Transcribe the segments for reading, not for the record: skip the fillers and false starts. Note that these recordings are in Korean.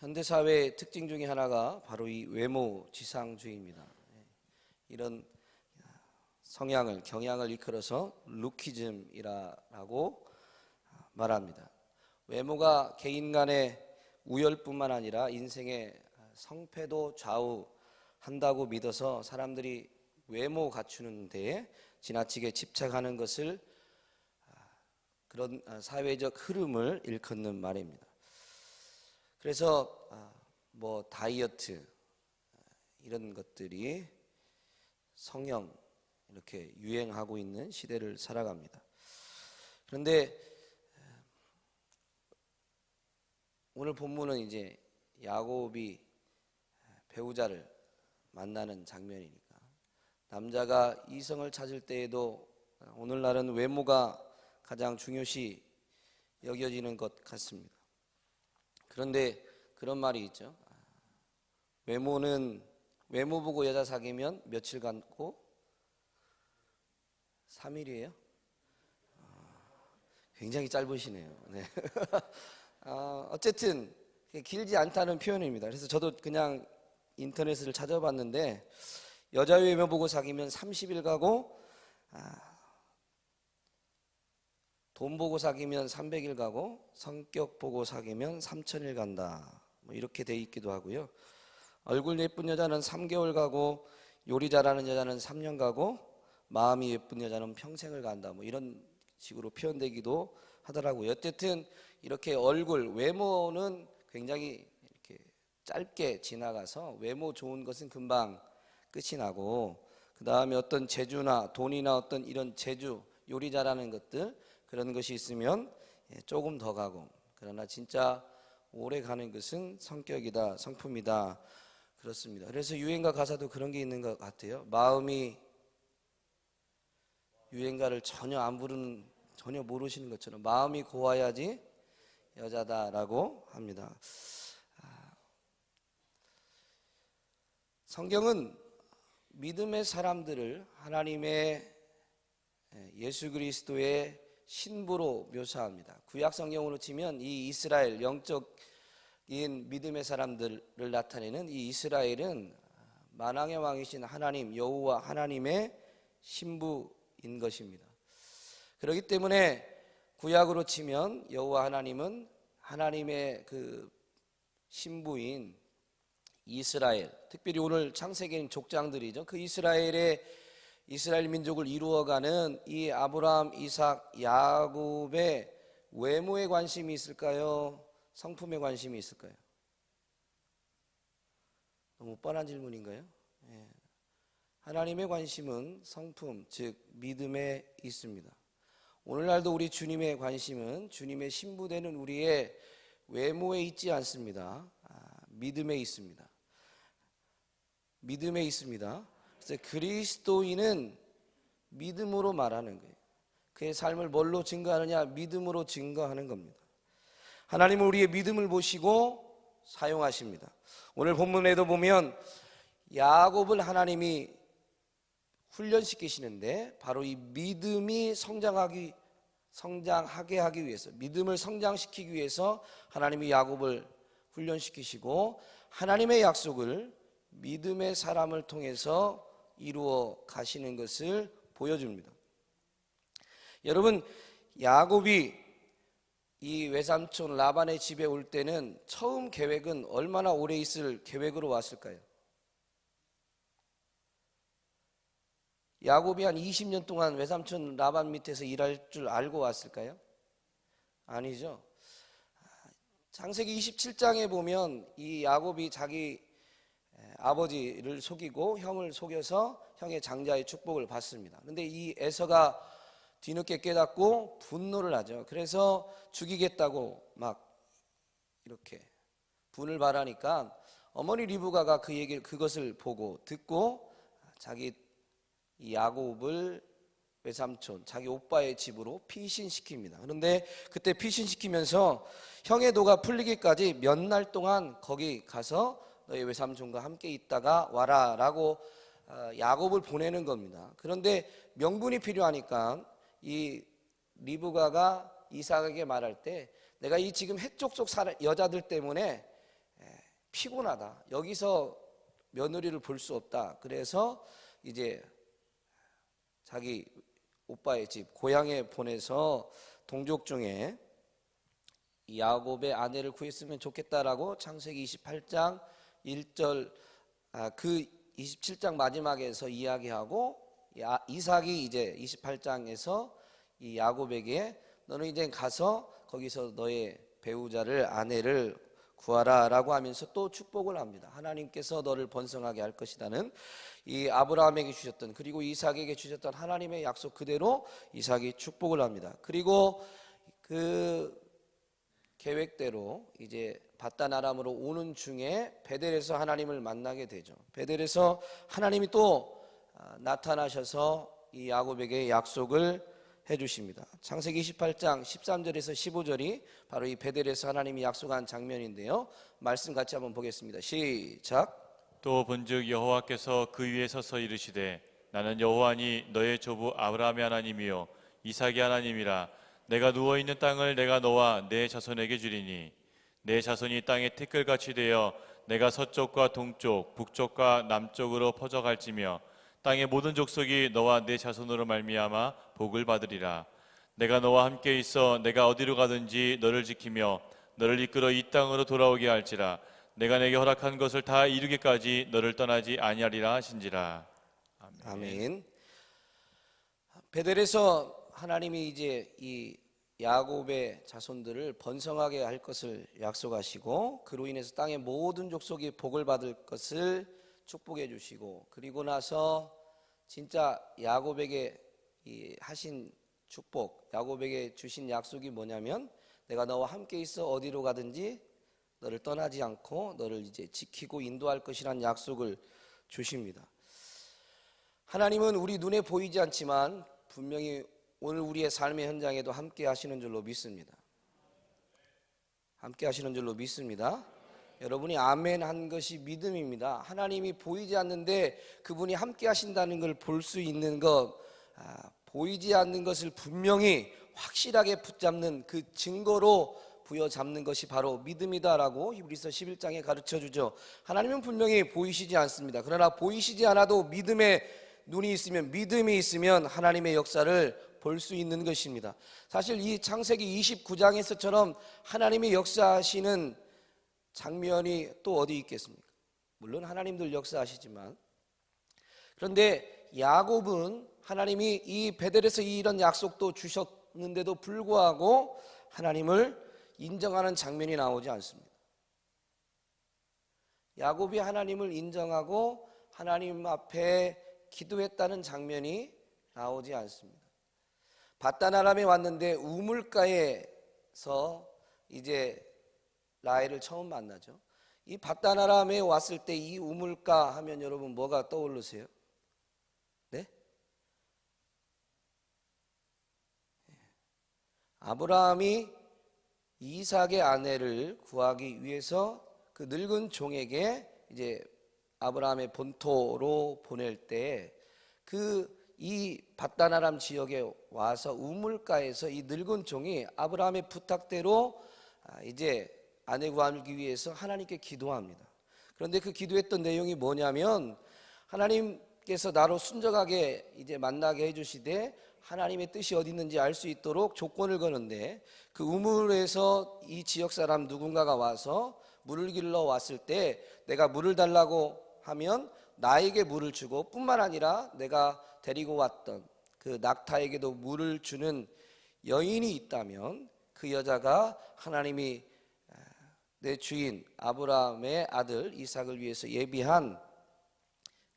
현대사회의 특징 중에 하나가 바로 이 외모지상주의입니다. 이런 성향을, 경향을 이끌어서 루키즘이라고 말합니다. 외모가 개인 간의 우열뿐만 아니라 인생의 성패도 좌우한다고 믿어서 사람들이 외모 갖추는 데에 지나치게 집착하는 것을, 그런 사회적 흐름을 일컫는 말입니다. 그래서 뭐 다이어트 이런 것들이 성형 이렇게 유행하고 있는 시대를 살아갑니다. 그런데 오늘 본문은 이제 야곱이 배우자를 만나는 장면이니까 남자가 이성을 찾을 때에도 오늘날은 외모가 가장 중요시 여겨지는 것 같습니다. 그런데 그런 말이 있죠. 외모 보고 여자 사귀면 며칠 가고 3일이에요? 굉장히 짧으시네요. 네. 어쨌든 길지 않다는 표현입니다. 그래서 저도 그냥 인터넷을 찾아봤는데 여자 외모 보고 사귀면 30일 가고 돈 보고 사귀면 300일 가고 성격 보고 사귀면 3000일 간다. 뭐 이렇게 돼 있기도 하고요. 얼굴 예쁜 여자는 3개월 가고 요리 잘하는 여자는 3년 가고 마음이 예쁜 여자는 평생을 간다. 뭐 이런 식으로 표현되기도 하더라고요. 어쨌든 이렇게 얼굴, 외모는 굉장히 이렇게 짧게 지나가서 외모 좋은 것은 금방 끝이 나고 그 다음에 어떤 재주나 돈이나 어떤 이런 재주, 요리 잘하는 것들 그런 것이 있으면 조금 더 가고, 그러나 진짜 오래 가는 것은 성격이다, 성품이다, 그렇습니다. 그래서 유행가 가사도 그런 게 있는 것 같아요. 마음이 유행가를 전혀 안 부르는, 전혀 모르시는 것처럼 마음이 고와야지 여자다라고 합니다. 성경은 믿음의 사람들을 하나님의 예수 그리스도의 신부로 묘사합니다. 구약 성경으로 치면 이 이스라엘, 영적인 믿음의 사람들을 나타내는 이 이스라엘은 만왕의 왕이신 하나님 여호와 하나님의 신부인 것입니다. 그렇기 때문에 구약으로 치면 여호와 하나님은 하나님의 그 신부인 이스라엘, 특별히 오늘 창세기인 족장들이죠. 그 이스라엘 민족을 이루어가는 이 아브라함, 이삭, 야곱의 외모에 관심이 있을까요? 성품에 관심이 있을까요? 너무 뻔한 질문인가요? 하나님의 관심은 성품, 즉 믿음에 있습니다. 오늘날도 우리 주님의 관심은 주님의 신부되는 우리의 외모에 있지 않습니다. 믿음에 있습니다. 믿음에 있습니다. 그래서 그리스도인은 믿음으로 말하는 거예요. 그의 삶을 뭘로 증거하느냐? 믿음으로 증거하는 겁니다. 하나님은 우리의 믿음을 보시고 사용하십니다. 오늘 본문에도 보면 야곱을 하나님이 훈련시키시는데 바로 이 믿음이 성장하게 하기 위해서, 믿음을 성장시키기 위해서 하나님이 야곱을 훈련시키시고 하나님의 약속을 믿음의 사람을 통해서 이루어 가시는 것을 보여줍니다. 여러분, 야곱이 이 외삼촌 라반의 집에 올 때는 처음 계획은 얼마나 오래 있을 계획으로 왔을까요? 야곱이 한 20년 동안 외삼촌 라반 밑에서 일할 줄 알고 왔을까요? 아니죠. 창세기 27장에 보면 이 야곱이 자기 아버지를 속이고 형을 속여서 형의 장자의 축복을 받습니다. 그런데 이 에서가 뒤늦게 깨닫고 분노를 하죠. 그래서 죽이겠다고 막 이렇게 분을 발하니까 어머니 리브가가 그것을 보고 듣고 자기 이 야곱을 외삼촌 자기 오빠의 집으로 피신시킵니다. 그런데 그때 피신시키면서 형의 도가 풀리기까지 몇 날 동안 거기 가서 너희 외삼촌과 함께 있다가 와라 라고 야곱을 보내는 겁니다. 그런데 명분이 필요하니까 이 리브가가 이삭에게 말할 때 내가 이 지금 해쪽 속 여자들 때문에 피곤하다. 여기서 며느리를 볼 수 없다. 그래서 이제 자기 오빠의 집 고향에 보내서 동족 중에 야곱의 아내를 구했으면 좋겠다라고 창세기 28장 1절 그 27장 마지막에서 이야기하고 이삭이 이제 28장에서 이 야곱에게 너는 이제 가서 거기서 너의 배우자를 아내를 구하라라고 하면서 또 축복을 합니다. 하나님께서 너를 번성하게 할 것이라는 이 아브라함에게 주셨던 그리고 이삭에게 주셨던 하나님의 약속 그대로 이삭이 축복을 합니다. 그리고 그 계획대로 이제 바단 아람으로 오는 중에 베델에서 하나님을 만나게 되죠. 베델에서 하나님이 또 나타나셔서 이 야곱에게 약속을 해주십니다. 창세기 28장 13절에서 15절이 바로 이 베델에서 하나님이 약속한 장면인데요. 말씀 같이 한번 보겠습니다. 시작. 또 본즉 여호와께서 그 위에 서서 이르시되 나는 여호와니 너의 조부 아브라함의 하나님이요 이삭의 하나님이라. 내가 누워있는 땅을 내가 너와 내 자손에게 주리니 내 자손이 땅의 티끌같이 되어 내가 서쪽과 동쪽 북쪽과 남쪽으로 퍼져갈지며 땅의 모든 족속이 너와 내 자손으로 말미암아 복을 받으리라. 내가 너와 함께 있어 내가 어디로 가든지 너를 지키며 너를 이끌어 이 땅으로 돌아오게 할지라. 내가 내게 허락한 것을 다 이루기까지 너를 떠나지 아니하리라 하신지라. 아멘. 아멘. 베델에서 하나님이 이제 이 야곱의 자손들을 번성하게 할 것을 약속하시고 그로 인해서 땅의 모든 족속이 복을 받을 것을 축복해 주시고 그리고 나서 진짜 야곱에게 하신 축복, 야곱에게 주신 약속이 뭐냐면 내가 너와 함께 있어 어디로 가든지 너를 떠나지 않고 너를 이제 지키고 인도할 것이란 약속을 주십니다. 하나님은 우리 눈에 보이지 않지만 분명히 오늘 우리의 삶의 현장에도 함께 하시는 줄로 믿습니다. 함께 하시는 줄로 믿습니다. 여러분이 아멘 한 것이 믿음입니다. 하나님이 보이지 않는데 그분이 함께 하신다는 걸 볼 수 있는 것, 보이지 않는 것을 분명히 확실하게 붙잡는 그 증거로 부여잡는 것이 바로 믿음이다라고 히브리서 11장에 가르쳐주죠. 하나님은 분명히 보이시지 않습니다. 그러나 보이시지 않아도 믿음의 눈이 있으면, 믿음이 있으면 하나님의 역사를 볼 수 있는 것입니다. 사실 이 창세기 29장에서처럼 하나님이 역사하시는 장면이 또 어디 있겠습니까? 물론 하나님들 역사하시지만, 그런데 야곱은 하나님이 이 베델에서 이런 약속도 주셨는데도 불구하고 하나님을 인정하는 장면이 나오지 않습니다. 야곱이 하나님을 인정하고 하나님 앞에 기도했다는 장면이 나오지 않습니다. 바단 아람에 왔는데 우물가에서 이제 라헬을 처음 만나죠. 이 바단 아람에 왔을 때 이 우물가 하면 여러분 뭐가 떠오르세요? 네? 아브라함이 이삭의 아내를 구하기 위해서 그 늙은 종에게 이제 아브라함의 본토로 보낼 때 이 바단 아람 지역에 와서 우물가에서 이 늙은 종이 아브라함의 부탁대로 이제 아내 구하기 위해서 하나님께 기도합니다. 그런데 그 기도했던 내용이 뭐냐면 하나님께서 나로 순적하게 이제 만나게 해주시되 하나님의 뜻이 어디 있는지 알 수 있도록 조건을 거는데 그 우물에서 이 지역 사람 누군가가 와서 물을 길러 왔을 때 내가 물을 달라고 하면 나에게 물을 주고 뿐만 아니라 내가 데리고 왔던 그 낙타에게도 물을 주는 여인이 있다면 그 여자가 하나님이 내 주인 아브라함의 아들 이삭을 위해서 예비한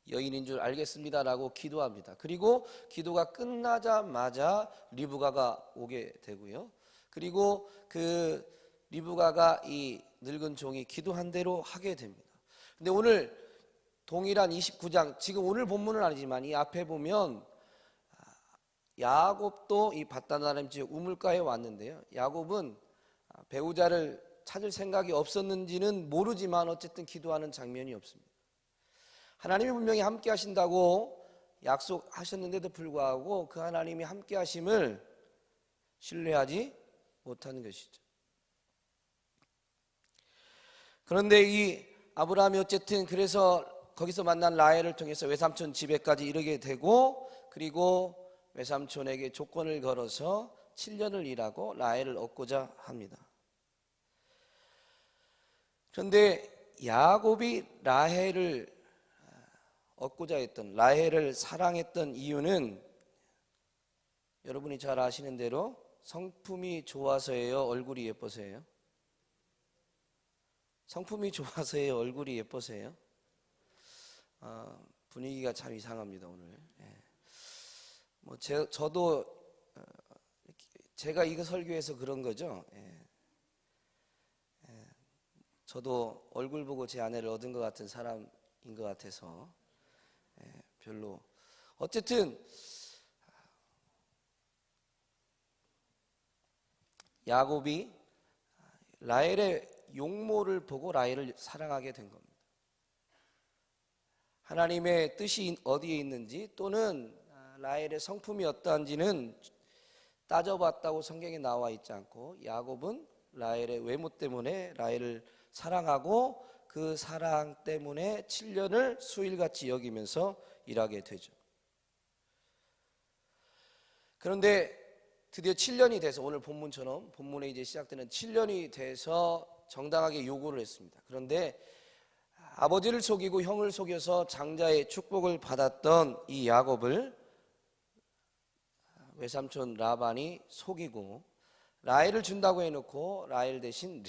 여인인 줄 알겠습니다라고 기도합니다. 그리고 기도가 끝나자마자 리브가가 오게 되고요. 그리고 그 리브가가 이 늙은 종이 기도한 대로 하게 됩니다. 근데 오늘 동일한 29장, 지금 오늘 본문은 아니지만 이 앞에 보면 야곱도 이 바단 아람 지역 우물가에 왔는데요. 야곱은 배우자를 찾을 생각이 없었는지는 모르지만 어쨌든 기도하는 장면이 없습니다. 하나님이 분명히 함께 하신다고 약속하셨는데도 불구하고 그 하나님이 함께 하심을 신뢰하지 못하는 것이죠. 그런데 이 아브라함이 어쨌든 그래서 거기서 만난 라헬을 통해서 외삼촌 집에까지 이르게 되고, 그리고 외삼촌에게 조건을 걸어서 7년을 일하고 라헬을 얻고자 합니다. 그런데 야곱이 라헬을 얻고자 했던, 라헬을 사랑했던 이유는 여러분이 잘 아시는 대로 성품이 좋아서예요, 얼굴이 예뻐서예요? 성품이 좋아서예요, 얼굴이 예뻐서예요? 분위기가 참 이상합니다 오늘. 저도 제가 이거 설교해서 그런 거죠. 저도 얼굴 보고 제 아내를 얻은 것 같은 사람인 것 같아서 별로. 어쨌든 야곱이 라헬의 용모를 보고 라헬을 사랑하게 된 겁니다. 하나님의 뜻이 어디에 있는지 또는 라헬의 성품이 어떠한지는 따져봤다고 성경에 나와 있지 않고, 야곱은 라헬의 외모 때문에 라헬을 사랑하고 그 사랑 때문에 7년을 수일같이 여기면서 일하게 되죠. 그런데 드디어 7년이 돼서, 오늘 본문처럼 본문에 이제 시작되는 7년이 돼서 정당하게 요구를 했습니다. 그런데 아버지를 속이고 형을 속여서 장자의 축복을 받았던 이 야곱을 외삼촌 라반이 속이고 라헬을 준다고 해놓고 라헬 대신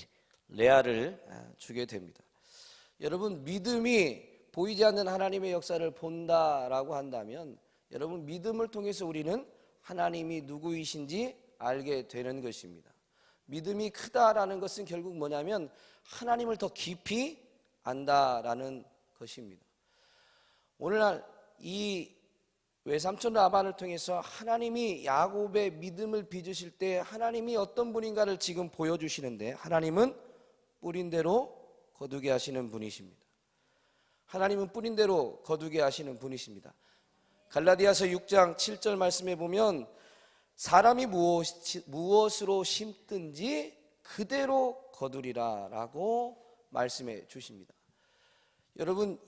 레아를 주게 됩니다. 여러분, 믿음이 보이지 않는 하나님의 역사를 본다라고 한다면, 여러분, 믿음을 통해서 우리는 하나님이 누구이신지 알게 되는 것입니다. 믿음이 크다라는 것은 결국 뭐냐면 하나님을 더 깊이 안다라는 것입니다. 오늘날 이 외삼촌 라반을 통해서 하나님이 야곱의 믿음을 빚으실 때 하나님이 어떤 분인가를 지금 보여주시는데, 하나님은 뿌린 대로 거두게 하시는 분이십니다. 하나님은 뿌린 대로 거두게 하시는 분이십니다. 갈라디아서 6장 7절 말씀에 보면 사람이 무엇으로 심든지 그대로 거두리라 라고 말씀해 주십니다. 여러분,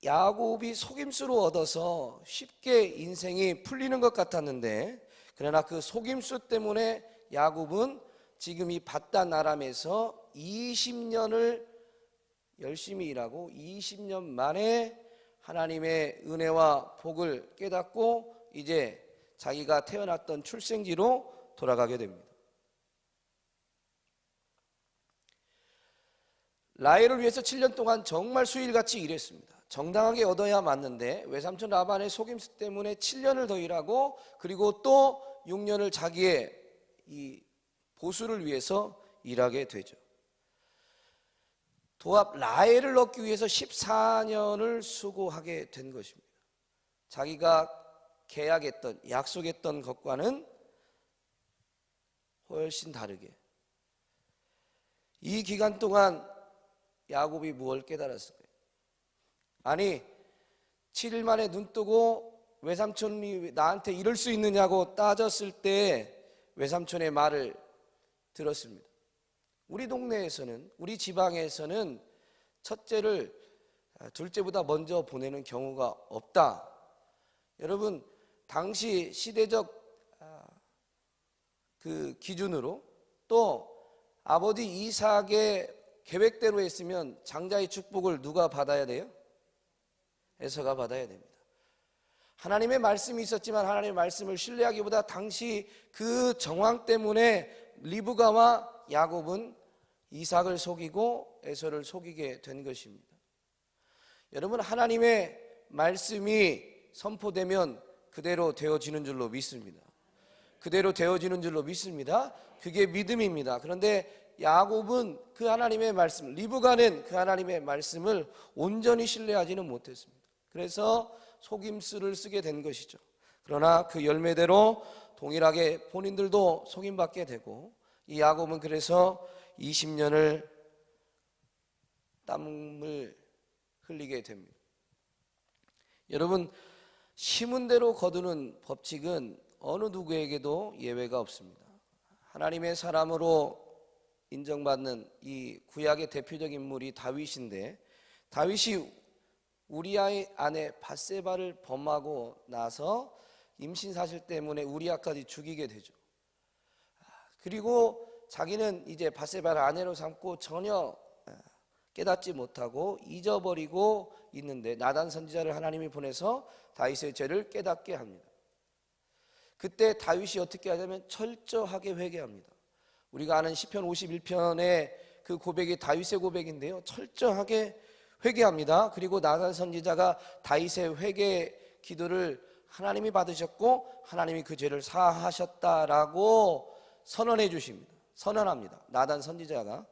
야곱이 속임수로 얻어서 쉽게 인생이 풀리는 것 같았는데, 그러나 그 속임수 때문에 야곱은 지금 이 밧단 아람에서 20년을 열심히 일하고 20년 만에 하나님의 은혜와 복을 깨닫고 이제 자기가 태어났던 출생지로 돌아가게 됩니다. 라헬을 위해서 7년 동안 정말 수일같이 일했습니다. 정당하게 얻어야 맞는데 외삼촌 라반의 속임수 때문에 7년을 더 일하고, 그리고 또 6년을 자기의 이 보수를 위해서 일하게 되죠. 도합 라헬을 얻기 위해서 14년을 수고하게 된 것입니다. 자기가 계약했던, 약속했던 것과는 훨씬 다르게. 이 기간 동안 야곱이 무엇을 깨달았을까요? 아니, 7일 만에 눈 뜨고 외삼촌이 나한테 이럴 수 있느냐고 따졌을 때 외삼촌의 말을 들었습니다. 우리 동네에서는, 우리 지방에서는 첫째를 둘째보다 먼저 보내는 경우가 없다. 여러분, 당시 시대적 그 기준으로 또 아버지 이삭의 계획대로 했으면 장자의 축복을 누가 받아야 돼요? 에서가 받아야 됩니다. 하나님의 말씀이 있었지만 하나님의 말씀을 신뢰하기보다 당시 그 정황 때문에 리브가와 야곱은 이삭을 속이고 에서를 속이게 된 것입니다. 여러분, 하나님의 말씀이 선포되면 그대로 되어지는 줄로 믿습니다. 그대로 되어지는 줄로 믿습니다. 그게 믿음입니다. 그런데 야곱은 그 하나님의 말씀, 리브가는 그 하나님의 말씀을 온전히 신뢰하지는 못했습니다. 그래서 속임수를 쓰게 된 것이죠. 그러나 그 열매대로 동일하게 본인들도 속임받게 되고, 이 야곱은 그래서 20년을 땀을 흘리게 됩니다. 여러분, 심은 대로 거두는 법칙은 어느 누구에게도 예외가 없습니다. 하나님의 사람으로 인정받는 이 구약의 대표적인 인물이 다윗인데, 다윗이 우리아의 아내 밧세바를 범하고 나서 임신 사실 때문에 우리아까지 죽이게 되죠. 그리고 자기는 이제 밧세바를 아내로 삼고 전혀 깨닫지 못하고 잊어버리고 있는데 나단 선지자를 하나님이 보내서 다윗의 죄를 깨닫게 합니다. 그때 다윗이 어떻게 하냐면 철저하게 회개합니다. 우리가 아는 시편 51편의 그 고백이 다윗의 고백인데요, 철저하게 회개합니다. 그리고 나단 선지자가 다윗의 회개 기도를 하나님이 받으셨고 하나님이 그 죄를 사하셨다라고 선언해 주십니다. 선언합니다, 나단 선지자가.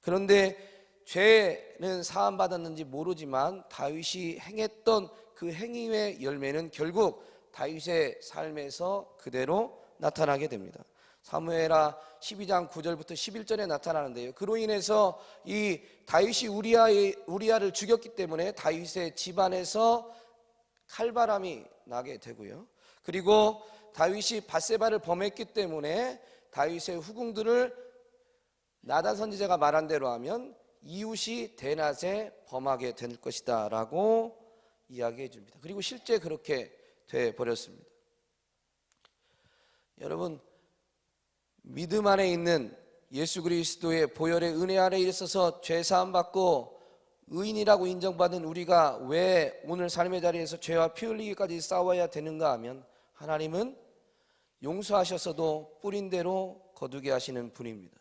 그런데 죄는 사함 받았는지 모르지만 다윗이 행했던 그 행위의 열매는 결국 다윗의 삶에서 그대로 나타나게 됩니다. 사무엘하 12장 9절부터 11절에 나타나는데요, 그로 인해서 이 다윗이 우리아를 죽였기 때문에 다윗의 집안에서 칼바람이 나게 되고요, 그리고 다윗이 밧세바를 범했기 때문에 다윗의 후궁들을 나단 선지자가 말한 대로 하면 이웃이 대낮에 범하게 될 것이다 라고 이야기해 줍니다. 그리고 실제 그렇게 돼 버렸습니다. 여러분, 믿음 안에 있는 예수 그리스도의 보혈의 은혜 아래 있어서 죄 사함 받고 의인이라고 인정받은 우리가 왜 오늘 삶의 자리에서 죄와 피 흘리기까지 싸워야 되는가 하면, 하나님은 용서하셔서도 뿌린 대로 거두게 하시는 분입니다.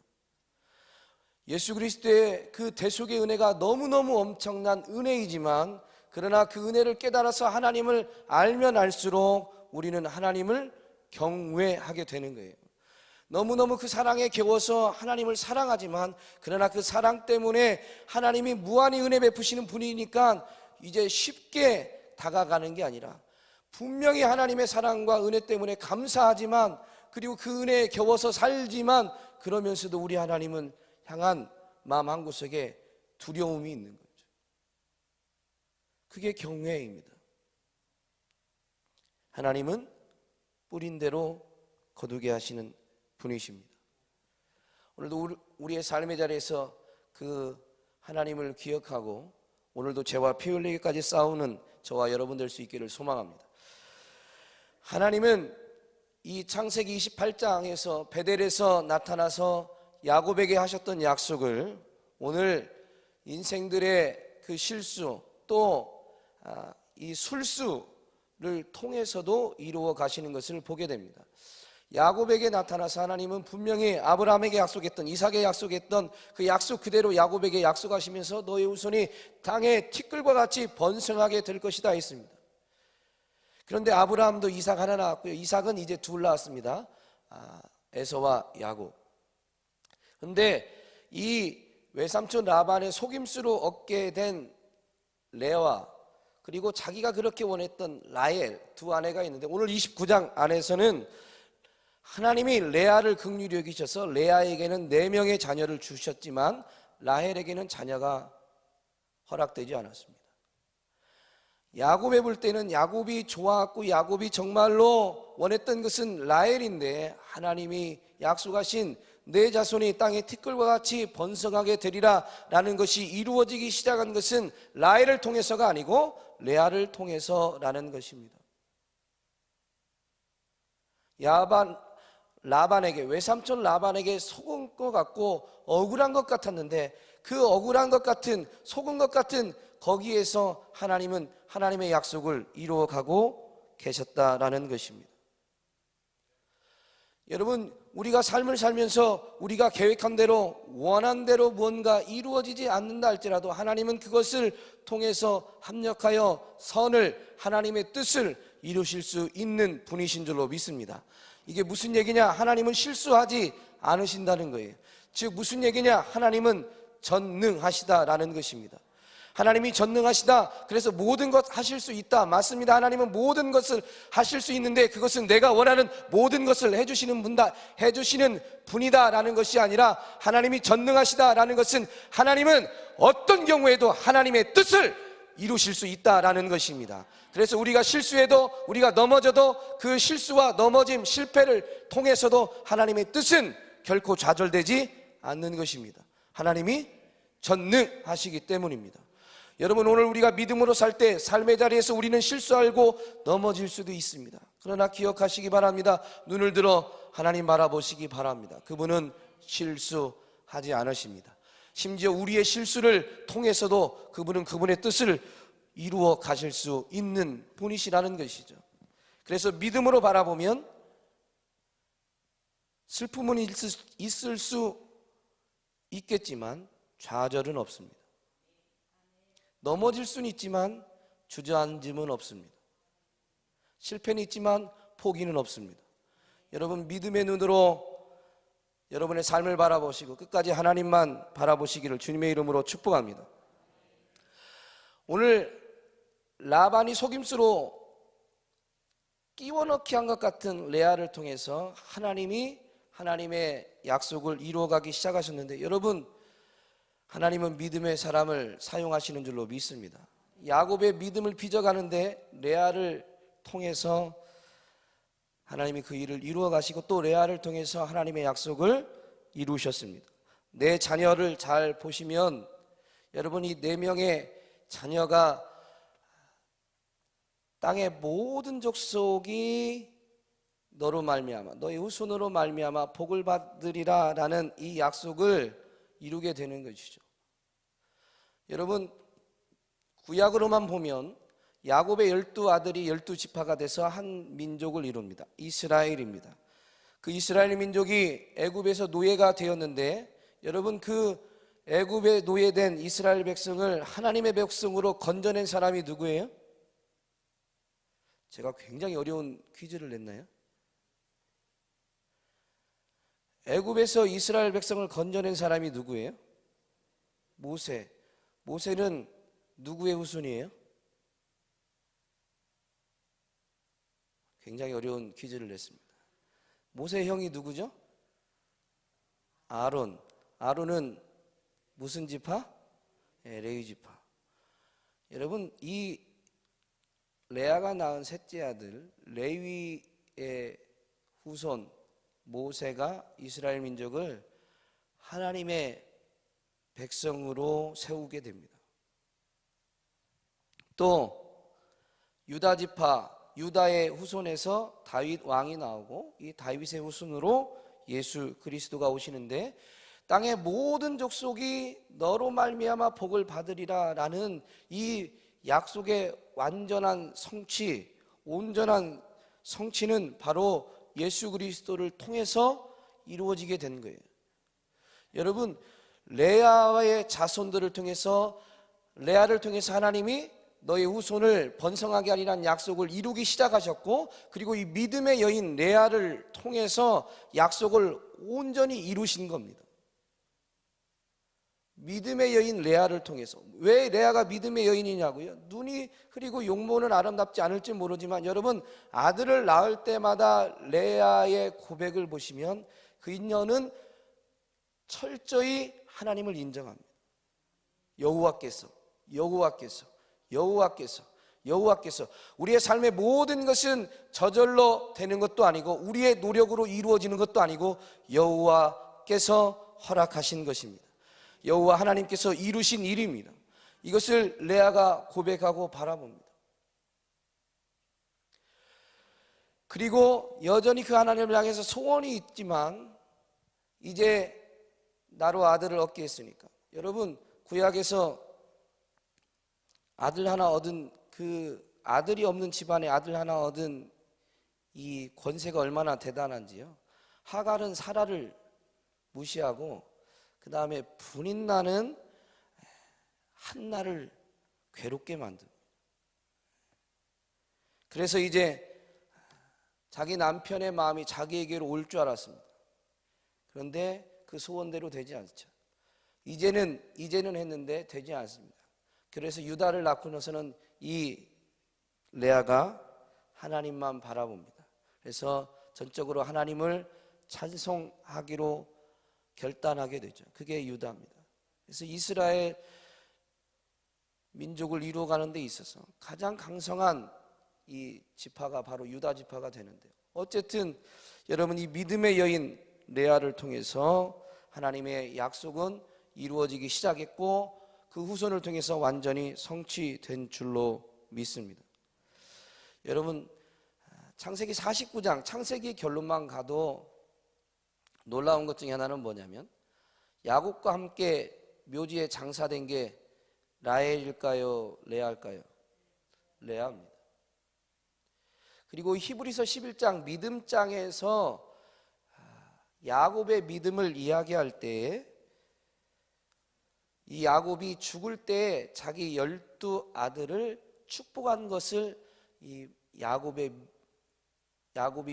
예수 그리스도의 그 대속의 은혜가 너무너무 엄청난 은혜이지만, 그러나 그 은혜를 깨달아서 하나님을 알면 알수록 우리는 하나님을 경외하게 되는 거예요. 너무너무 그 사랑에 겨워서 하나님을 사랑하지만, 그러나 그 사랑 때문에 하나님이 무한히 은혜 베푸시는 분이니까 이제 쉽게 다가가는 게 아니라, 분명히 하나님의 사랑과 은혜 때문에 감사하지만, 그리고 그 은혜에 겨워서 살지만, 그러면서도 우리 하나님은 향한 마음 한구석에 두려움이 있는 거죠. 그게 경외입니다. 하나님은 뿌린 대로 거두게 하시는 분이십니다. 오늘도 우리의 삶의 자리에서 그 하나님을 기억하고 오늘도 죄와 피 흘리기까지 싸우는 저와 여러분 될 수 있기를 소망합니다. 하나님은 이 창세기 28장에서 베델에서 나타나서 야곱에게 하셨던 약속을 오늘 인생들의 그 실수 또 이 술수를 통해서도 이루어 가시는 것을 보게 됩니다. 야곱에게 나타나서 하나님은 분명히 아브라함에게 약속했던, 이삭에게 약속했던 그 약속 그대로 야곱에게 약속하시면서 너의 후손이 땅의 티끌과 같이 번성하게 될 것이다 했습니다. 그런데 아브라함도 이삭 하나 낳았고요, 이삭은 이제 둘 낳았습니다. 에서와 야곱. 그런데 이 외삼촌 라반의 속임수로 얻게 된 레아, 그리고 자기가 그렇게 원했던 라헬, 두 아내가 있는데, 오늘 29장 안에서는 하나님이 레아를 긍휼히 여기셔서 레아에게는 4명의 자녀를 주셨지만 라헬에게는 자녀가 허락되지 않았습니다. 야곱에 볼 때는 야곱이 좋았고 야곱이 정말로 원했던 것은 라헬인데, 하나님이 약속하신 내 자손이 땅의 티끌과 같이 번성하게 되리라 라는 것이 이루어지기 시작한 것은 라헬을 통해서가 아니고 레아를 통해서라는 것입니다. 라반에게, 외삼촌 라반에게 속은 것 같고 억울한 것 같았는데, 그 억울한 것 같은, 속은 것 같은 거기에서 하나님은 하나님의 약속을 이루어가고 계셨다라는 것입니다. 여러분, 우리가 삶을 살면서 우리가 계획한 대로 원한 대로 무언가 이루어지지 않는다 할지라도 하나님은 그것을 통해서 합력하여 선을, 하나님의 뜻을 이루실 수 있는 분이신 줄로 믿습니다. 이게 무슨 얘기냐? 하나님은 실수하지 않으신다는 거예요. 즉 무슨 얘기냐? 하나님은 전능하시다라는 것입니다. 하나님이 전능하시다, 그래서 모든 것 하실 수 있다. 맞습니다. 하나님은 모든 것을 하실 수 있는데 그것은 내가 원하는 모든 것을 해주시는 분이다라는 것이 아니라, 하나님이 전능하시다라는 것은 하나님은 어떤 경우에도 하나님의 뜻을 이루실 수 있다라는 것입니다. 그래서 우리가 실수해도, 우리가 넘어져도 그 실수와 넘어짐, 실패를 통해서도 하나님의 뜻은 결코 좌절되지 않는 것입니다. 하나님이 전능하시기 때문입니다. 여러분, 오늘 우리가 믿음으로 살 때 삶의 자리에서 우리는 실수하고 넘어질 수도 있습니다. 그러나 기억하시기 바랍니다. 눈을 들어 하나님 바라보시기 바랍니다. 그분은 실수하지 않으십니다. 심지어 우리의 실수를 통해서도 그분은 그분의 뜻을 이루어 가실 수 있는 분이시라는 것이죠. 그래서 믿음으로 바라보면 슬픔은 있을 수 있겠지만 좌절은 없습니다. 넘어질 수는 있지만 주저앉음은 없습니다. 실패는 있지만 포기는 없습니다. 여러분, 믿음의 눈으로 여러분의 삶을 바라보시고 끝까지 하나님만 바라보시기를 주님의 이름으로 축복합니다. 오늘 라반이 속임수로 끼워넣기 한 것 같은 레아를 통해서 하나님이 하나님의 약속을 이루어가기 시작하셨는데, 여러분, 하나님은 믿음의 사람을 사용하시는 줄로 믿습니다. 야곱의 믿음을 빚어가는데 레아를 통해서 하나님이 그 일을 이루어 가시고 또 레아를 통해서 하나님의 약속을 이루셨습니다. 내 자녀를 잘 보시면 여러분, 이 4명의 자녀가 땅의 모든 족속이 너로 말미암아, 너의 후손으로 말미암아 복을 받으리라 라는 이 약속을 이루게 되는 것이죠. 여러분, 구약으로만 보면 야곱의 12아들이 12지파가 돼서 한 민족을 이룹니다. 이스라엘입니다. 그 이스라엘 민족이 애굽에서 노예가 되었는데, 여러분, 그 애굽에 노예된 이스라엘 백성을 하나님의 백성으로 건져낸 사람이 누구예요? 제가 굉장히 어려운 퀴즈를 냈나요? 애굽에서 이스라엘 백성을 건져낸 사람이 누구예요? 모세. 모세는 누구의 후손이에요? 굉장히 어려운 퀴즈를 냈습니다. 모세의 형이 누구죠? 아론. 아론은 무슨 지파? 레위 지파. 여러분, 이 레아가 낳은 셋째 아들 레위의 후손 모세가 이스라엘 민족을 하나님의 백성으로 세우게 됩니다. 또 유다 지파, 유다의 후손에서 다윗 왕이 나오고 이 다윗의 후손으로 예수 그리스도가 오시는데, 땅의 모든 족속이 너로 말미암아 복을 받으리라 라는 이 약속의 완전한 성취, 온전한 성취는 바로 예수 그리스도를 통해서 이루어지게 된 거예요. 여러분, 레아의 자손들을 통해서, 레아를 통해서 하나님이 너의 후손을 번성하게 하리라는 약속을 이루기 시작하셨고, 그리고 이 믿음의 여인 레아를 통해서 약속을 온전히 이루신 겁니다. 믿음의 여인 레아를 통해서. 왜 레아가 믿음의 여인이냐고요? 눈이 흐리고 용모는 아름답지 않을지 모르지만 여러분, 아들을 낳을 때마다 레아의 고백을 보시면 그 인연은 철저히 하나님을 인정합니다. 여호와께서 우리의 삶의 모든 것은 저절로 되는 것도 아니고 우리의 노력으로 이루어지는 것도 아니고 여호와께서 허락하신 것입니다. 여호와 하나님께서 이루신 일입니다. 이것을 레아가 고백하고 바라봅니다. 그리고 여전히 그 하나님을 향해서 소원이 있지만 이제 나로 아들을 얻게 했으니까. 여러분, 구약에서 아들 하나 얻은, 그 아들이 없는 집안에 아들 하나 얻은 이 권세가 얼마나 대단한지요. 하갈은 사라를 무시하고 그 다음에 분인나는 한나를 괴롭게 만듭니다. 그래서 이제 자기 남편의 마음이 자기에게로 올 줄 알았습니다. 그런데 그 소원대로 되지 않죠. 이제는 했는데 되지 않습니다. 그래서 유다를 낳고 나서는 이 레아가 하나님만 바라봅니다. 그래서 전적으로 하나님을 찬송하기로 결단하게 되죠. 그게 유다입니다. 그래서 이스라엘 민족을 이루어가는 데 있어서 가장 강성한 이 지파가 바로 유다 지파가 되는데요. 어쨌든 여러분, 이 믿음의 여인 레아를 통해서 하나님의 약속은 이루어지기 시작했고, 그 후손을 통해서 완전히 성취된 줄로 믿습니다. 여러분, 창세기 49장 창세기 결론만 가도 놀라운 것 중에 하나는 뭐냐면 야곱과 함께 묘지에 장사된 게 라헬일까요? 레아일까요? 레아입니다. 그리고 히브리서 11장 믿음장에서 야곱의 믿음을 이야기할 때 이 야곱이 죽을 때 자기 12아들을 축복한 것을 이 야곱이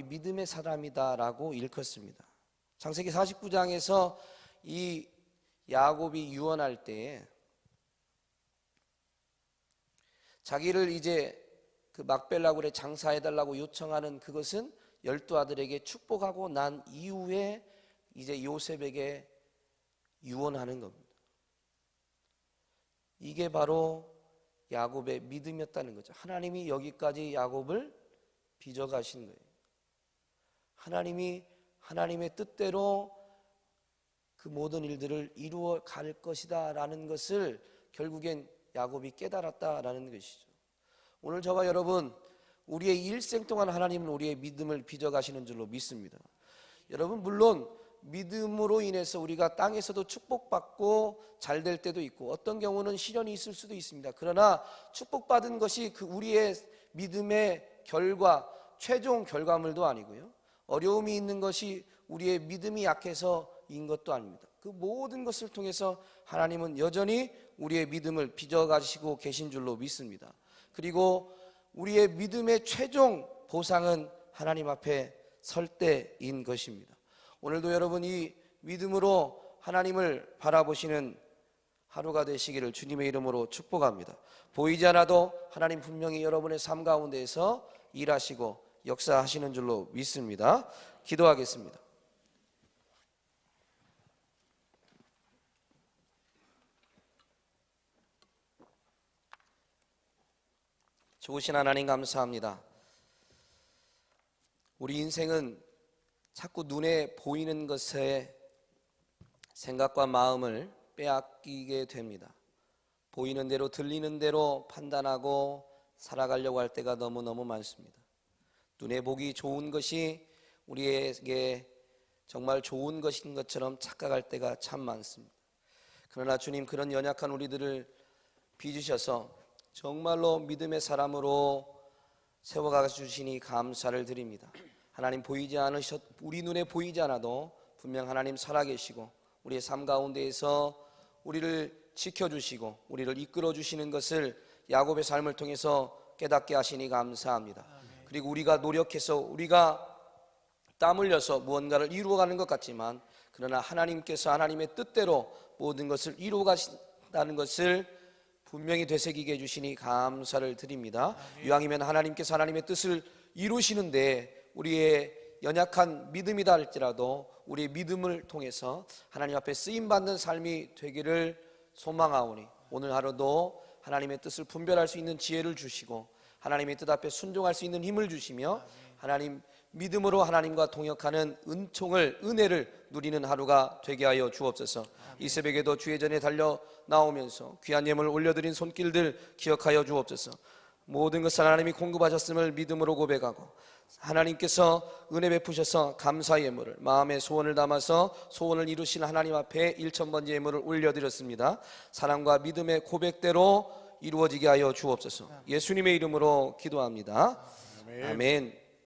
믿음의 사람이다라고 일컫습니다. 창세기 49장에서 이 야곱이 유언할 때 자기를 이제 그 막벨라굴에 장사해달라고 요청하는 그것은 12아들에게 축복하고 난 이후에 이제 요셉에게 유언하는 겁니다. 이게 바로 야곱의 믿음이었다는 거죠. 하나님이 여기까지 야곱을 빚어가신 거예요. 하나님이 하나님의 뜻대로 그 모든 일들을 이루어 갈 것이다 라는 것을 결국엔 야곱이 깨달았다라는 것이죠. 오늘 저와 여러분, 우리의 일생 동안 하나님은 우리의 믿음을 빚어가시는 줄로 믿습니다. 여러분, 물론 믿음으로 인해서 우리가 땅에서도 축복받고 잘 될 때도 있고 어떤 경우는 시련이 있을 수도 있습니다. 그러나 축복받은 것이 그 우리의 믿음의 결과, 최종 결과물도 아니고요, 어려움이 있는 것이 우리의 믿음이 약해서인 것도 아닙니다. 그 모든 것을 통해서 하나님은 여전히 우리의 믿음을 빚어가시고 계신 줄로 믿습니다. 그리고 우리의 믿음의 최종 보상은 하나님 앞에 설 때인 것입니다. 오늘도 여러분 이 믿음으로 하나님을 바라보시는 하루가 되시기를 주님의 이름으로 축복합니다. 보이지 않아도 하나님 분명히 여러분의 삶 가운데에서 일하시고 역사하시는 줄로 믿습니다. 기도하겠습니다. 좋으신 하나님 감사합니다. 우리 인생은 자꾸 눈에 보이는 것에 생각과 마음을 빼앗기게 됩니다. 보이는 대로 들리는 대로 판단하고 살아가려고 할 때가 너무너무 많습니다. 눈에 보기 좋은 것이 우리에게 정말 좋은 것인 것처럼 착각할 때가 참 많습니다. 그러나 주님, 그런 연약한 우리들을 빚으셔서 정말로 믿음의 사람으로 세워가 주시니 감사를 드립니다. 하나님, 우리 눈에 보이지 않아도 분명 하나님 살아계시고 우리의 삶 가운데에서 우리를 지켜주시고 우리를 이끌어 주시는 것을 야곱의 삶을 통해서 깨닫게 하시니 감사합니다. 그리고 우리가 노력해서 우리가 땀 흘려서 무언가를 이루어가는 것 같지만 그러나 하나님께서 하나님의 뜻대로 모든 것을 이루어 가신다는 것을 분명히 되새기게 해주시니 감사를 드립니다. 이왕이면 하나님께서 하나님의 뜻을 이루시는데 우리의 연약한 믿음이다 할지라도 우리의 믿음을 통해서 하나님 앞에 쓰임받는 삶이 되기를 소망하오니 오늘 하루도 하나님의 뜻을 분별할 수 있는 지혜를 주시고 하나님의 뜻 앞에 순종할 수 있는 힘을 주시며 하나님 믿음으로 하나님과 동역하는 은혜를 누리는 하루가 되게 하여 주옵소서. 이 새벽에도 주의 전에 달려 나오면서 귀한 예물을 올려드린 손길들 기억하여 주옵소서. 모든 것을 하나님이 공급하셨음을 믿음으로 고백하고 하나님께서 은혜 베푸셔서 감사 예물을 마음의 소원을 담아서 소원을 이루신 하나님 앞에 1000번째 예물을 올려드렸습니다. 사랑과 믿음의 고백대로 이루어지게 하여 주옵소서. 예수님의 이름으로 기도합니다. 아멘.